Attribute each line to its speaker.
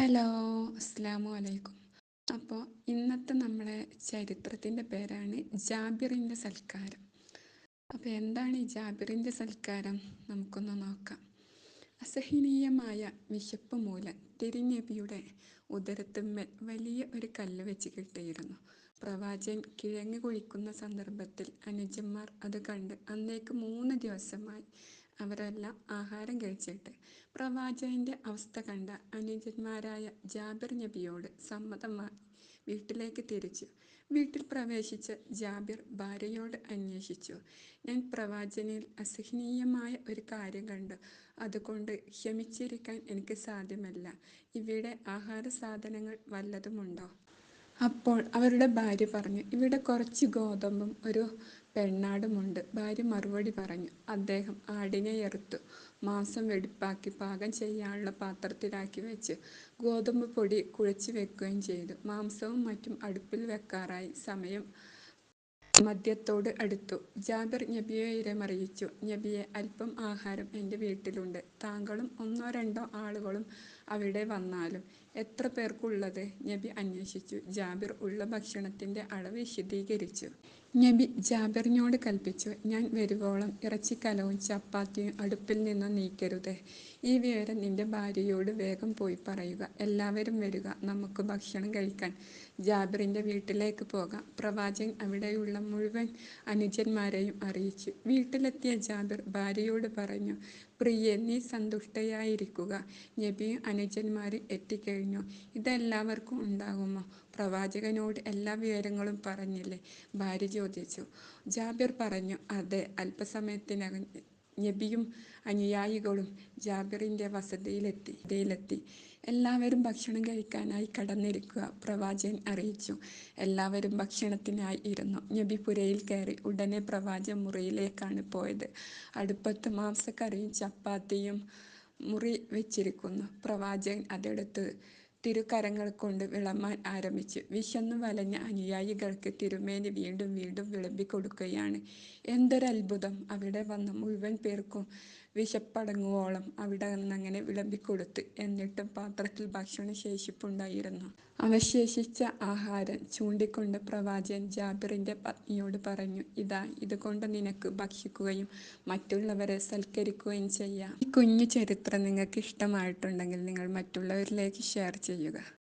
Speaker 1: Hello, അസ്സലാമു അലൈക്കും. അപ്പോൾ ഇന്നത്തെ നമ്മളെ ചരിത്രത്തിൻ്റെ പേരാണ് ജാബിറിൻ്റെ സൽക്കാരം. അപ്പോൾ എന്താണ് ഈ ജാബിറിൻ്റെ സൽക്കാരം? നമുക്കൊന്ന് നോക്കാം. അസഹനീയമായ വിശപ്പ് മൂലം തിരുനബിയുടെ ഉദരത്തുമ്മൽ വലിയ ഒരു കല്ല് വെച്ച് കെട്ടിയിരുന്നു. പ്രവാചകൻ കിഴങ്ങ് കുഴിക്കുന്ന സന്ദർഭത്തിൽ അനുജന്മാർ അത് കണ്ട് അന്നേക്ക് 3 ദിവസമായി അവരെല്ലാം ആഹാരം കഴിച്ചിട്ട്. പ്രവാചകന്റെ അവസ്ഥ കണ്ട അനുജന്മാരായ ജാബിർ നബിയോട് സമ്മതമായി വീട്ടിലേക്ക് തിരിച്ചു. വീട്ടിൽ പ്രവേശിച്ച ജാബിർ ഭാര്യയോട് അന്വേഷിച്ചു, ഞാൻ പ്രവാചകനിൽ അസഹനീയമായ ഒരു കാര്യം കണ്ടു. അതുകൊണ്ട് ക്ഷമിച്ചിരിക്കാൻ എനിക്ക് സാധ്യമല്ല. ഇവിടെ ആഹാര സാധനങ്ങൾ വല്ലതുമുണ്ടോ? അപ്പോൾ അവരുടെ ഭാര്യ പറഞ്ഞു, ഇവിടെ കുറച്ച് ഗോതമ്പും ഒരു പെണ്ണാടുമുണ്ട്. ഭാര്യ മറുപടി പറഞ്ഞു, അദ്ദേഹം ആടിനെ അറുത്തു മാംസം വെടിപ്പാക്കി പാകം ചെയ്യാനുള്ള പാത്രത്തിലാക്കി വെച്ച് ഗോതമ്പ് പൊടി കുഴച്ച് വെക്കുകയും ചെയ്തു. മാംസവും മറ്റും അടുപ്പിൽ വെക്കാറായി. സമയം മദ്യത്തോട് അടുത്തു. ജാബിർ നബിയെ വിവരമറിയിച്ചു. നബിയെ, അല്പം ആഹാരം എൻ്റെ വീട്ടിലുണ്ട്. താങ്കളും 1-2 ആളുകളും അവിടെ വന്നാലും. എത്ര പേർക്കുള്ളത്? നബി അന്വേഷിച്ചു. ജാബിർ ഉള്ള ഭക്ഷണത്തിൻ്റെ അളവ് വിശദീകരിച്ചു. നബി ജാബിറിനോട് കൽപ്പിച്ചു, ഞാൻ വരുവോളം ഇറച്ചിക്കലവും ചപ്പാത്തിയും അടുപ്പിൽ നിന്നും നീക്കരുത്. ഈ വിവരം നിന്റെ ഭാര്യയോട് വേഗം പോയി പറയുക. എല്ലാവരും വരിക, നമുക്ക് ഭക്ഷണം കഴിക്കാൻ ജാബിറിൻ്റെ വീട്ടിലേക്ക് പോകാം. പ്രവാചകൻ അവിടെയുള്ള മുഴുവൻ അനുജന്മാരെയും അറിയിച്ചു. വീട്ടിലെത്തിയ ജാബിർ ഭാര്യയോട് പറഞ്ഞു, പ്രിയെ, നീ സന്തുഷ്ടയായിരിക്കുക. നബിയും അനുജന്മാരും എത്തിക്കഴിഞ്ഞു. ഇതെല്ലാവർക്കും ഉണ്ടാകുമോ? പ്രവാചകനോട് എല്ലാ വിവരങ്ങളും പറഞ്ഞില്ലേ? ഭാര്യ ചോദിച്ചു. ജാബിർ പറഞ്ഞു, അതെ. അല്പസമയത്തിനകം നബിയും അനുയായികളും ജാബിറിൻ്റെ വസതിയിലെത്തി. എല്ലാവരും ഭക്ഷണം കഴിക്കാനായി കടന്നിരിക്കുക, പ്രവാചകൻ അറിയിച്ചു. എല്ലാവരും ഭക്ഷണത്തിനായി ഇരുന്നു. നബി പുരയിൽ കയറി. ഉടനെ പ്രവാചകൻ മുറിയിലേക്കാണ് പോയത്. അടുപ്പത്ത് മാംസക്കറിയും ചപ്പാത്തിയും മുറി വെച്ചിരിക്കുന്നു. പ്രവാചകൻ അതെടുത്ത് തിരുക്കരങ്ങൾ കൊണ്ട് വിളമ്പാൻ ആരംഭിച്ചു. വിശന്നു വലഞ്ഞ അനുയായികൾക്ക് തിരുമേനി വീണ്ടും വീണ്ടും വിളമ്പിക്കൊടുക്കുകയാണ്. എന്തൊരത്ഭുതം! അവിടെ വന്ന മുഴുവൻ പേർക്കും വിശപ്പടങ്ങുവോളം അവിടെ നിന്നങ്ങനെ വിളമ്പിക്കൊടുത്തു. എന്നിട്ടും പാത്രത്തിൽ ഭക്ഷണം ശേഷിപ്പുണ്ടായിരുന്നു. അവശേഷിച്ച ആഹാരം ചൂണ്ടിക്കൊണ്ട് പ്രവാചകൻ ജാബിറിൻ്റെ പത്നിയോട് പറഞ്ഞു, ഇതാ, ഇതുകൊണ്ട് നിനക്ക് ഭക്ഷിക്കുകയും മറ്റുള്ളവരെ സൽക്കരിക്കുകയും ചെയ്യാം. ഈ കുഞ്ഞു ചരിത്രം നിങ്ങൾക്ക് ഇഷ്ടമായിട്ടുണ്ടെങ്കിൽ നിങ്ങൾ മറ്റുള്ളവരിലേക്ക് ഷെയർ ചെയ്യുക.